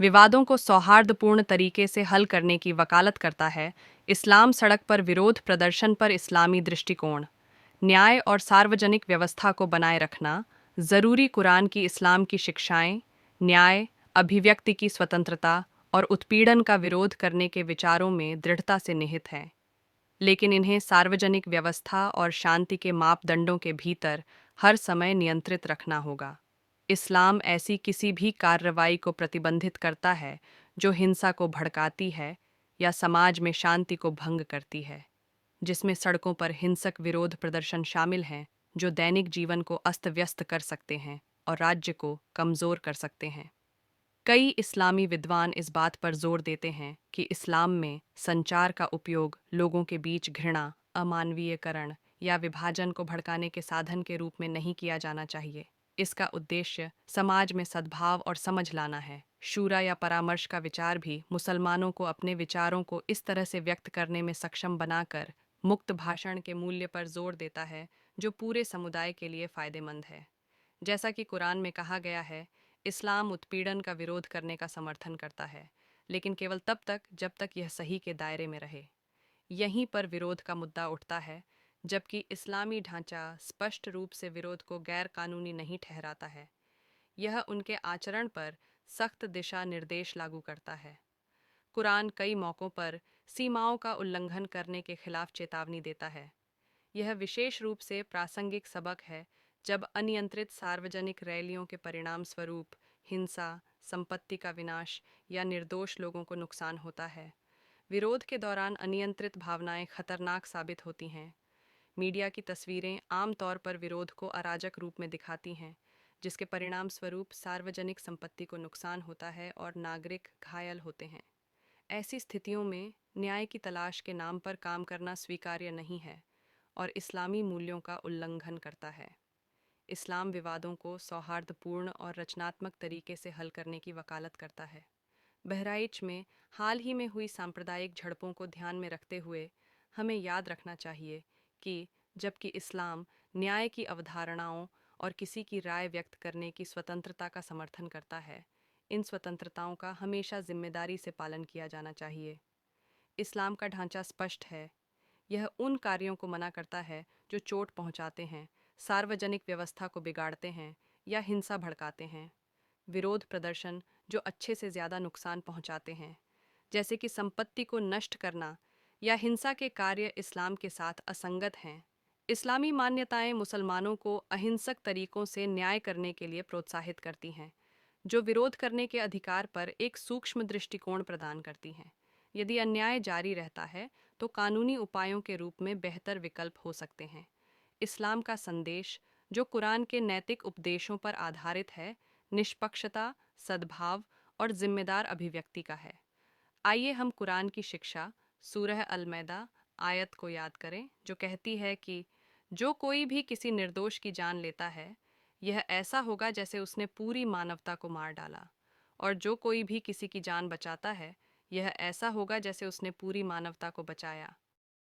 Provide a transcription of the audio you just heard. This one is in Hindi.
विवादों को सौहार्दपूर्ण तरीके से हल करने की वकालत करता है। इस्लाम सड़क पर विरोध प्रदर्शन पर इस्लामी दृष्टिकोण, न्याय और सार्वजनिक व्यवस्था को बनाए रखना, ज़रूरी कुरान की इस्लाम की शिक्षाएं, न्याय, अभिव्यक्ति की स्वतंत्रता और उत्पीड़न का विरोध करने के विचारों में दृढ़ता से निहित है। लेकिन इन्हें सार्वजनिक व्यवस्था और शांति के मापदंडों के भीतर हर समय नियंत्रित रखना होगा। इस्लाम ऐसी किसी भी कार्रवाई को प्रतिबंधित करता है जो हिंसा को भड़काती है या समाज में शांति को भंग करती है, जिसमें सड़कों पर हिंसक विरोध प्रदर्शन शामिल हैं, जो दैनिक जीवन को अस्त व्यस्त कर सकते हैं और राज्य को कमज़ोर कर सकते हैं। कई इस्लामी विद्वान इस बात पर जोर देते हैं कि इस्लाम में संचार का उपयोग लोगों के बीच घृणा, अमानवीयकरण या विभाजन को भड़काने के साधन के रूप में नहीं किया जाना चाहिए। इसका उद्देश्य समाज में सद्भाव और समझ लाना है। शूरा या परामर्श का विचार भी मुसलमानों को अपने विचारों को इस तरह से व्यक्त करने में सक्षम बनाकर मुक्त भाषण के मूल्य पर जोर देता है, जो पूरे समुदाय के लिए फायदेमंद है। जैसा कि कुरान में कहा गया है, इस्लाम उत्पीड़न का विरोध करने का समर्थन करता है, लेकिन केवल तब तक जब तक यह सही के दायरे में रहे। यहीं पर विरोध का मुद्दा उठता है, जबकि इस्लामी ढांचा स्पष्ट रूप से विरोध को गैर कानूनी नहीं ठहराता है। यह उनके आचरण पर सख्त दिशा निर्देश लागू करता है। कुरान कई मौक़ों पर सीमाओं का उल्लंघन करने के खिलाफ चेतावनी देता है। यह विशेष रूप से प्रासंगिक सबक है जब अनियंत्रित सार्वजनिक रैलियों के परिणाम स्वरूप हिंसा, संपत्ति का विनाश या निर्दोष लोगों को नुकसान होता है। विरोध के दौरान अनियंत्रित भावनाएं खतरनाक साबित होती हैं। मीडिया की तस्वीरें आमतौर पर विरोध को अराजक रूप में दिखाती हैं, जिसके परिणाम स्वरूप सार्वजनिक संपत्ति को नुकसान होता है और नागरिक घायल होते हैं। ऐसी स्थितियों में न्याय की तलाश के नाम पर काम करना स्वीकार्य नहीं है और इस्लामी मूल्यों का उल्लंघन करता है। इस्लाम विवादों को सौहार्दपूर्ण और रचनात्मक तरीके से हल करने की वकालत करता है। बहराइच में हाल ही में हुई सांप्रदायिक झड़पों को ध्यान में रखते हुए हमें याद रखना चाहिए कि जबकि इस्लाम न्याय की अवधारणाओं और किसी की राय व्यक्त करने की स्वतंत्रता का समर्थन करता है, इन स्वतंत्रताओं का हमेशा जिम्मेदारी से पालन किया जाना चाहिए। इस्लाम का ढांचा स्पष्ट है। यह उन कार्यों को मना करता है जो चोट पहुंचाते हैं, सार्वजनिक व्यवस्था को बिगाड़ते हैं या हिंसा भड़काते हैं। विरोध प्रदर्शन जो अच्छे से ज़्यादा नुकसान पहुंचाते हैं, जैसे कि संपत्ति को नष्ट करना या हिंसा के कार्य, इस्लाम के साथ असंगत हैं। इस्लामी मान्यताएं मुसलमानों को अहिंसक तरीकों से न्याय करने के लिए प्रोत्साहित करती हैं, जो विरोध करने के अधिकार पर एक सूक्ष्म दृष्टिकोण प्रदान करती हैं। यदि अन्याय जारी रहता है तो कानूनी उपायों के रूप में बेहतर विकल्प हो सकते हैं। इस्लाम का संदेश, जो कुरान के नैतिक उपदेशों पर आधारित है, निष्पक्षता, सद्भाव और जिम्मेदार अभिव्यक्ति का है। आइए हम कुरान की शिक्षा सूरह अल-मैदा आयत को याद करें, जो कहती है कि जो कोई भी किसी निर्दोष की जान लेता है, यह ऐसा होगा जैसे उसने पूरी मानवता को मार डाला, और जो कोई भी किसी की जान बचाता है, यह ऐसा होगा जैसे उसने पूरी मानवता को बचाया।